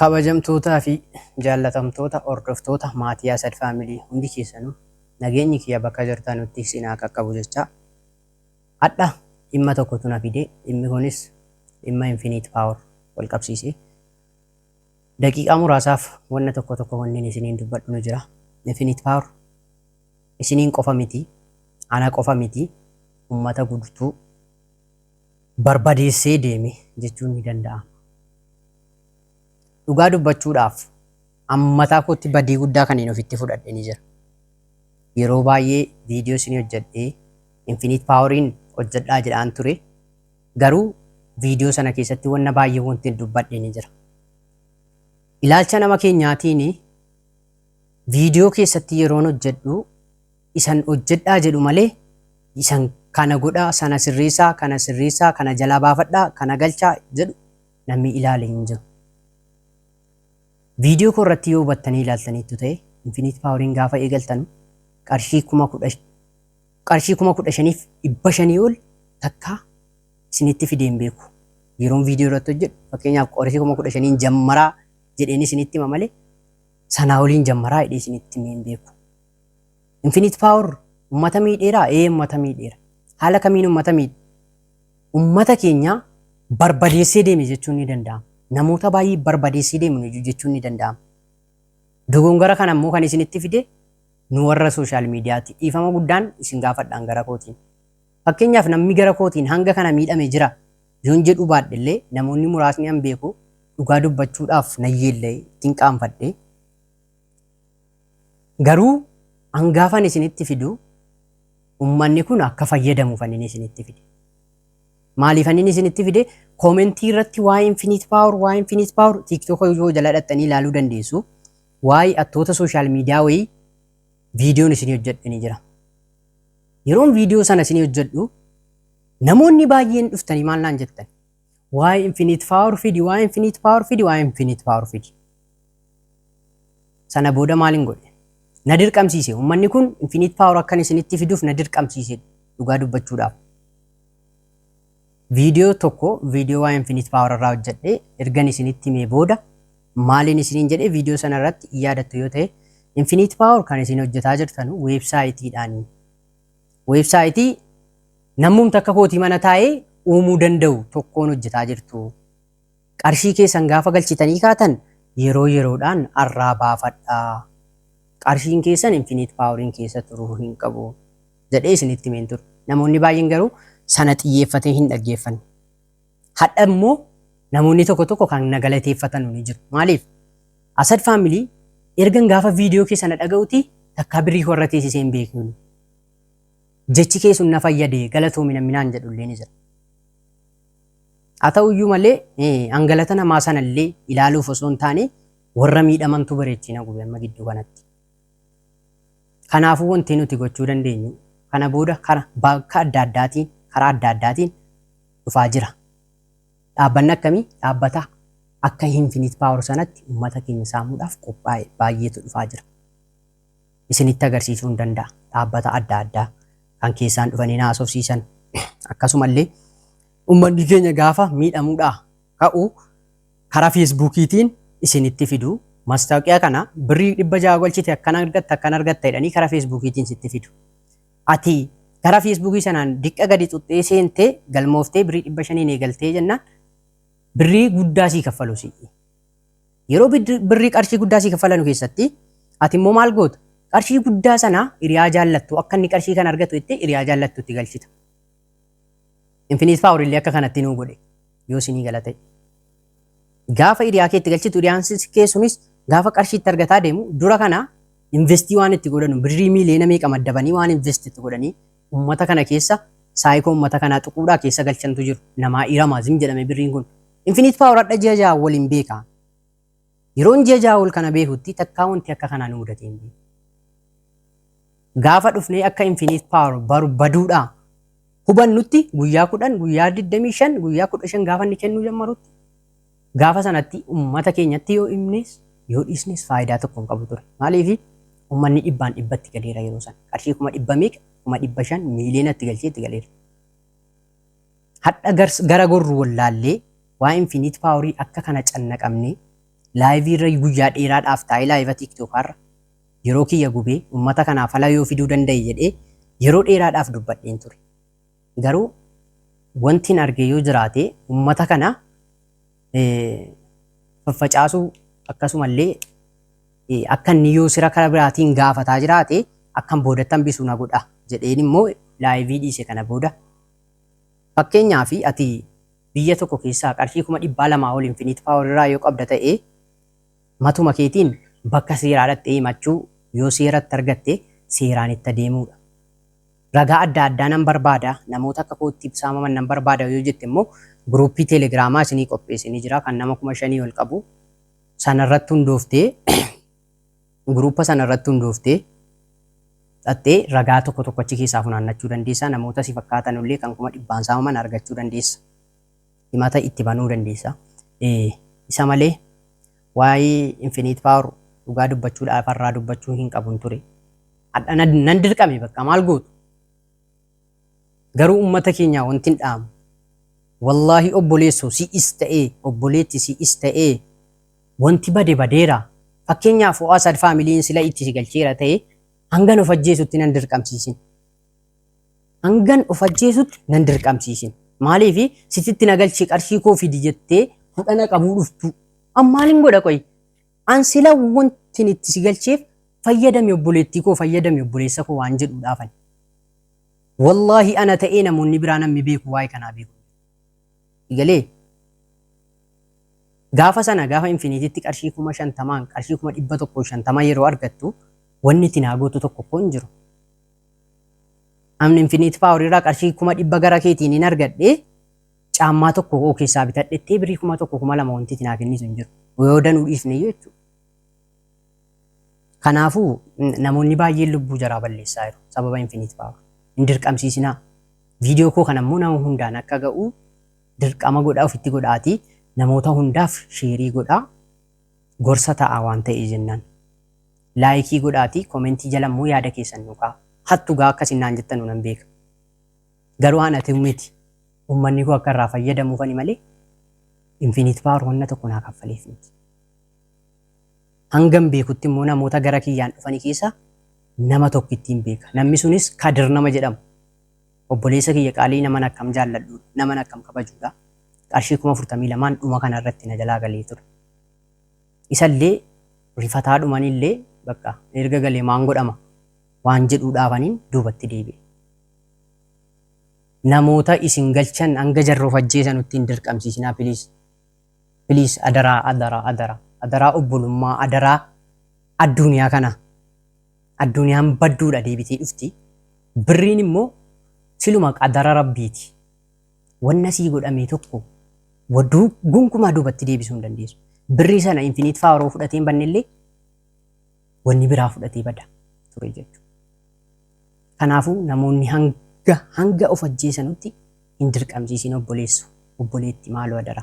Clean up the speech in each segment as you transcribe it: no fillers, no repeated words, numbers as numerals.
Kabajamtootaa fi jaallatamtoota hordoftoota maatii Asad Faamilii hundi keessanuu nageenyi kiyya bakka jirtan nutti sinaa qaqqabu jecha hadha dhimma tokkotu na fide. Dhimmi kunis dhimma Infinite Power wal qabsiisee daqiiqaa muraasaaf wanna tokko wanni isiniin dubbadhu jira. Infinite Power isiniin qofa miti, ana qofa miti, ummata guutuu barbadeessee deeme jechuun ni danda'ama. Dhugaa dubbachuudhaaf ammataa kootti badii guddaa kanneen ofitti fudhadhee ni jira. Yeroo baay'ee viidiyoo isin hojjedhee Infinite Poweriin hojjedhaa jedhaan ture. Garuu viidiyoo sana keessatti wanna baay'ee wanti dubbadhee ni jira. Ilaalcha nama keenyaatiin viidiyoo keessatti yeroon hojjedhu isan hojjedhaa jedhu malee isan kana godhaa, sana sirreessaa, kana sirreessaa, kana jalaa baafadhaa, kana galchaa jedhu namni ilaalee hin jiru. Viidiyoo koo irratti yoo hubattanii ilaaltaniitu ta'e Infinite Poweriin gaafa eegaltan qarshii 15,500 ol takka isinitti fideen beeku. Yeroon viidiyoo irratti hojjedhu fakkeenyaaf qarshii 15,000 jammaraa jedheen isinitti hima malee sanaa oliin jammaraa jedhee isinitti himeen beeku. Infinite Power ummata miidheeraa? Ummata miidheera. Haala kamiin ummata miidhe? Ummata keenya barbadeessee deeme jechuun ni danda'ama. Namoota baay'ee barbadeessee deemu jechuun ni danda'ama. Dogongora kana immoo kan isinitti fide nu warra sooshaal miidiyaati. Dhiifama guddaan isin gaafadhaan gara kootiin. Fakkeenyaaf namni gara kootiin hanga kana miidhame jira yoon jedhu baadhillee namoonni muraasni an beeku dhugaa dubbachuudhaaf nayyeellee ittiin qaanfadhee. Garuu hangaafan isinitti fidu ummanni kun akka fayyadamuuf inni isinitti fide. Maaliif inni isinitti fide? Koomentii irratti waa'ee Infinite Power TikTok yoo jala dhattanii ilaaluu dandeessu. Waa'ee attoota sooshaal miidiyaa wayii viidiyoon isin hojjedhanii jira. Yeroon viidiyoo sana isin hojjedhu namoonni baay'een dhuftanii maal naan jettan? Waa'ee Infinite Power fidi, waa'ee Infinite Power fidi, waa'ee Infinite Power fidi. Sana booda maaliin godhe? Na dirqamsiise. Uummanni kun Infinite Power akkan isinitti fiduuf na dirqamsiise dhugaa dubbachuudhaaf. Viidiyoo tokko viidiyoo waa'ee Infinite Power irraa hojjedhee ergan isinitti himee booda maaliin isiniin jedhee viidiyoo sana irratti yaadattu yoo ta'e Infinite Power kan isin hojjetaa jirtan weebsaayitiidhaani. Weebsaayitii namumti akka kootii mana taa'ee uumuu danda'u tokkoon hojjetaa jirtu. Qarshii keessan gaafa galchitanii kaatan yeroo yeroodhaan arraa baafadhaa. Qarshiin keessan Infinite Poweriin keessa turuu hin qabu jedhee isinitti himeen ture. Namoonni baay'een garuu sana xiyyeeffatee hin dhaggeeffanne. Hadha immoo namoonni tokko kan na galateeffatan ni jiru. Maaliif? Asad Faamilii ergan gaafa viidiyoo keessa na dhaga'uti takka birrii warra teessisee hin beeknu. Jechi kee sun na fayyade galatoomi naminaan jedhullee ni jira. Haa ta'uyyuu malee hangalata namaa sanallee ilaaluuf osoo hin taane warra miidhamantu bareechina gube amma gidduu kanatti. Kanaafuu wanti nuti gochuu dandeenyu kana booda bakka adda addaatiin karaa adda addaatiin dhufaa jira. Dhaabbanni akkamii? Dhaabbata akka Infinite Power sanatti uummata keenya saamuudhaaf qophaa'e baay'eetu dhufaa jira. Isinitti agarsiisuu hin danda'a. Dhaabbata adda addaa kan keessaan dhufanii haasofsiisan. Akkasumallee uummanni keenya gaafa miidhamuudhaa ka'u karaa Feesbuukiitiin isinitti fidu. Mastaawoqiyaa kana birrii 600 galchite akkan argatta jedhanii karaa Feesbuukiitiin sitti fidu. Ati karaa Feesbuukii sanaan diqqa gadi xuxxee seentee galmooftee birrii 500 eegaltee jennaan birrii guddaa sii kaffalu si'i. Yeroo birrii qarshii guddaa sii kaffalan keessatti ati immoo maal goota? Qarshii guddaa sana hiriyaa jaallattu akka inni qarshii kana argatu jettee hiriyaa jaallattu itti galchita. Infinite Power illee akka kanatti nuu godhe yoo isinii galate. Gaafa hiriyaa keetti galchitu hiriyaan kee sunis gaafa qarshiitti argataa deemu dura kana investii waan itti godhanu birrii miiliyoona meeqa maddabanii waan investii itti godhanii uummata kana keessa saayikoo uummata kanaa xuquudhaa keessa galchantu jiru. Namaa Iramazim jedhame birriin kun. Infinite Power hadha ji'a ja'a waliin beeka. Yeroon ji'a ja'a ol kana beekutti takkaa wanti akka kanaa nu mudatee hin beeku. Gaafa dhufnee akka Infinite Power barbaduudhaa hubannutti guyyaa 10, guyyaa 25, guyyaa 15 gaafa inni kennuu jalqabutti gaafa sanatti uummata keenyatti yoo himnes yoo dhiisnes faayidaa tokko hin qabu ture. Maaliif uummanni dhibbaan dhibbatti galeera yeroo sana. Qarshii 100 meeqa 500 miiliyoonatti galchee itti galeera. Hadha gara gorru wallaallee waa Infinite Powerii akka kana cannaqamne laayivii irra guyyaa dheeraadhaaf taa'ee laayiva tiiktookaarra yeroo kiyya gubee uummata kanaaf ala yoo fiduu danda'e jedhee yeroo dheeraadhaaf dubbadheen ture. Garuu wanti hin arge yoo jiraate uummata kana faffacaasuu akkasumallee akka inni yoo sira karaa biraatiin gaafataa jiraate akkan boodatti hambisuu na godha jedheen immoo laayivii dhiise kana booda. Fakkeenyaaf ati biyya tokko keessaa qarshii 200,000 ol Infinite Power irraa yoo qabda ta'e matuma keetiin bakka seeraadhaatti himachuu yoo seeratti argatte seeraan itti adeemuudha. Ragaa adda addaa nan barbaada namoota akka kootti ibsaamaman nan barbaada yoo jette immoo guruppii teelegiraamaa isinii qopheessanii jira kan nama 5,000 ol qabu sanarratti hundooftee guruppa sanarratti hundooftee xaxxee ragaa tokko tokkochi keessaa funaannachuu dandeessa. Namoota si fakkaatan illee kan 100,000 saamaman argachuu dandeessa. Himata itti banuu dandeessa. Isa malee waa'ee Infinite Power dhugaa dubbachuudhaaf irraa dubbachuu hin qabun ture. Nan dirqame bakka maal gootu. Garuu uummata keenya wanti hin dhaamu. Wallaahi obboleessoo si'is ta'ee obboleetti si'is ta'ee wanti bade badeera. Fakkeenyaaf ho'aa sad faamiliin sila itti si galcheera ta'ee hangan of ajjeesutti nan dirqamsiisin. Hangan of ajjeesutti nan dirqamsiisin. Maaliif sititti na galchee qarshii koo fidi jettee fudhana qabuu dhuftu. Maaliin godha qoy? An sila wanti itti si galcheef fayyadami obboleettii koo fayyadami obboleessa koo waan jedhuudhaafan. Wallaahi ana ta'ee namoonni biraa namni beeku waa'ee kanaa beeku. Galee gaafa sana gaafa Infinitiitti qarshii 50,000 qarshii 150 yeroo argattu wanni itti naa gootu tokko hin jiru. Amni Infinite Power irraa qarshii 100,000 gara keetiin hin argadhee caammaa tokko koo keessaa bitadhettee birrii 1,000 2,000 wanti itti naa kennisu hin jiru. Yoo danuu dhiifne jechuudha. Kanaafuu namoonni baay'een lubbuu jaraa balleessaa jiru sababa Infinite Power. Hin dirqamsiisinaa. Viidiyoo koo kan ammoo nama hundaan akka ga'u dirqama godhaa ofitti godhaatii namoota hundaaf sheerii godhaa gorsa ta'a waan ta'ee jennaan. Laayikii godhaatii koomentii jala immoo yaada keessan nuqaa. Hattu gaa akkasiin naan jettan nan beeka. Garuu ana ta'u miti. Uummanni koo akka irraa fayyadamuufani malee Infinite Power wanna tokko naa kaffaleef miti. Hangam beekutti immoo namoota gara kiyyaan dhufanii keessa nama tokko ittiin beeka. Namni sunis Kadir nama jedhamu. Obboleessa kiyya qaalii nama akkam jaalladhu, nama akkam kabajuudha. Qarshii 42,000 dhuma kana irratti na jalaa galee ture. Isallee rifataa dhumanillee bakka erga galee maan godhama waan jedhuudhaafaniin duubatti deebi'e. Namoota isin galchan hanga jarroof ajjeesan ittiin dirqamsiisinaa piliis. Piliis adaraa obbolummaa adaraa addunyaa kana. Addunyaan badduudha deebitee dhufti. Birriin immoo siluma qadara rabbiiti. Wanna sii godhamee tokko wadduu gonkumaa duubatti deebisuu hin dandeessu. Birrii sana Infinite Power fudhatee bannillee wanni biraa fudhatee bada ture jechuudha. Kanaafuu namoonni hanga of ajjeesanutti hin dirqamsiisin obboleessu obboleetti maaloo adara.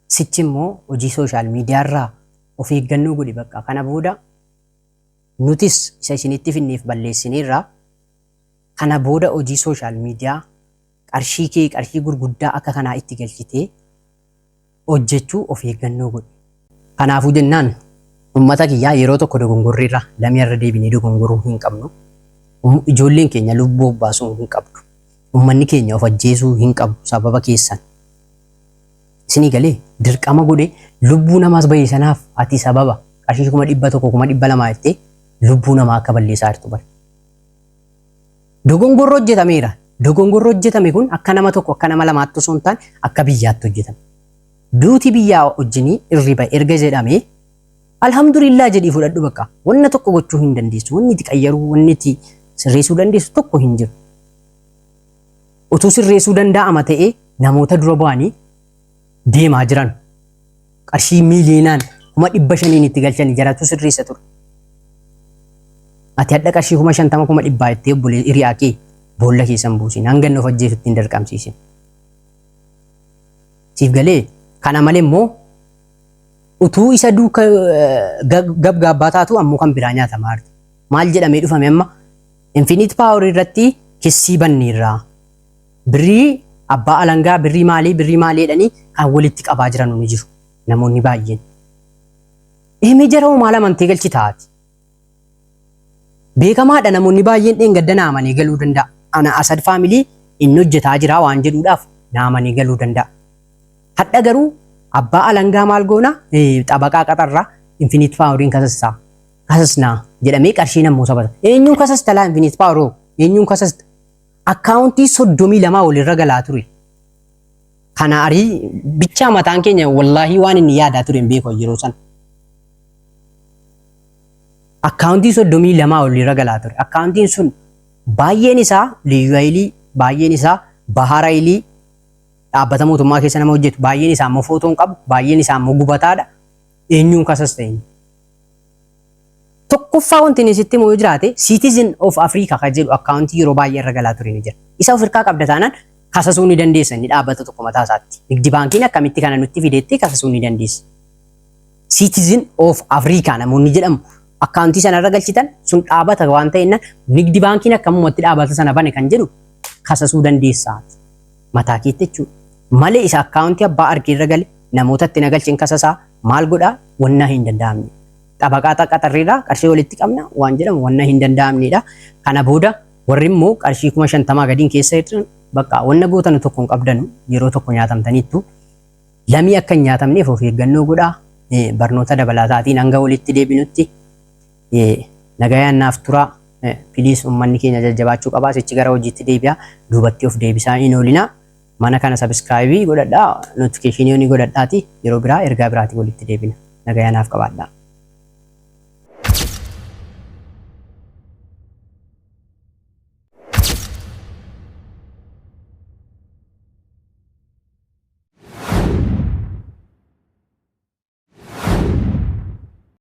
Sichi immoo hojii sooshaal miidiyaa irraa of eeggannoo godhi bakka kana booda nutis isa isinitti finneef balleessineerraa kana booda hojii sooshaal miidiyaa qarshii gurguddaa akka kanaa itti galchitee hojjechuu of eeggannoo godhi. Kanaafuu jennaan uummata kiyyaa yeroo tokko dogongorreerra lamii irra deebinee dogongoruu hin qabnu. Ijoolleen keenya lubbuu baasuu hin qabdu. Uummanni keenya of ajjeesuu hin qabu sababa keessan. Isinii galee dirqama godhe lubbuu namaas bahee sanaaf ati sababa qarshii 100,000 200,000 jettee lubbuu namaa akka balleessaa jirtu bara. Dogongorro hojjetameera. Dogongorro hojjetame kun akka nama tokko akka nama lamaatti osoo hin taane akka biyyaatti hojjetame. Duuti biyyaa wajjinii irriba erga jedhamee alhamdulillah jedhii fudhadhu bakka. Wanna tokko gochuu hin dandeessu. Wanni itti qayyaruu, wanni itti sirreessuu dandeessu tokko hin jiru. Utuu sirreessuu danda'ama ta'ee namoota dura bu'anii deemaa jiran qarshii miiliyoonaan 500,000 itti galchanii jaratu sirreessa ture. Ati hadha qarshii 50,000 100,000 jettee obbolee hiriyaa kee boolla keessan buusin hanga inni of ajjeesutti hin dirqamsiisin. Siif galee kana malee immoo utuu isa duuka gabgaabbaa taatu ammoo kan biraa nyaatamaa jirti. Maal jedhamee dhufame amma Infinite Power irratti kissii banneerraa. Birrii abbaa alangaa birrii maalii jedhanii kan walitti qabaa jiran ni jiru. namoonni baay'een. Eemee jara maal amantee galchi taati. Beekamaadha namoonni baay'een dheengadda naamanii galuu danda'a. Ana Asad faamilii inni hojjetaa jira waan jedhuudhaaf naamanii galuu danda'a. Hadha garuu abbaa alangaa maal goona xabaqaa qaxarraa Infinite Power'n kasasnaa jedhamee qarshii namoota bata. Eenyuun kasastalaa Infinite Power eenyuun kasasta akkaawuntii 32 walirra galaa ture. Kana arii bichaa mataan keenya wallaahi waan inni yaadaa ture hin beeku yeroo sana. Akkaawuntii 32 walirra galaa ture. Akkaawuntiin sun baay'een isaa Liyyuu baay'een isaa Baharayilii dhaabbata mootummaa keessa nama hojjetu baay'een isaa immoo footoon qabu baay'een isaa immoo gubataadha. Eenyuun kasasta eenyu. Tokkoffaa wanti inni sitti immoo jiraate Citizen of Africa kan jedhu akkaawuntii yeroo baay'ee irra galaa ture ni jira. Isa of hirkaa qabda taanaan kasasuu ni dandeessan dhaabbata tokko mataa isaatti. Nigdi baankiin akkamitti kana nutti fideetti kasasuu ni dandeessa. Citizen of Africa namoonni jedhamu akkaawuntii sana irra galchitan sun dhaabbata waan ta'eenna nigdi baankiin akkamumatti dhaabbata sana bane kan jedhu kasasuu dandeessaa. Mataa keetti jechuudha. Malee isa akkaawuntii abbaa argee irra gale namootatti nagalchin kasasaa maal godhaa wannaa hin danda'amne. Xabaqaa qaxarriidhaa qarshii walitti qabna waan jedhamu wannaa hin danda'amnedha. Kana booda warri immoo qarshii 50,000 gadiin keessa jiran bakka wanna gootan tokko hin qabdanu yeroo tokko nyaatamtaniittu lamii akka hin nyaatamneef of eeggannoo godhaa. Barnoota dabalataatiin hanga walitti deebinutti nagayaan naaf turaa. Piliis uummanni keenya jajjabaachuu qabaa. Sichi gara hojiitti deebi'aa duubatti of deebisaa hin oolinaa. Mana kana subscribe godhadhaa notification godhadhaati yeroo biraa ergaa biraatti walitti deebina. Nagayaan naaf qabaadhaa.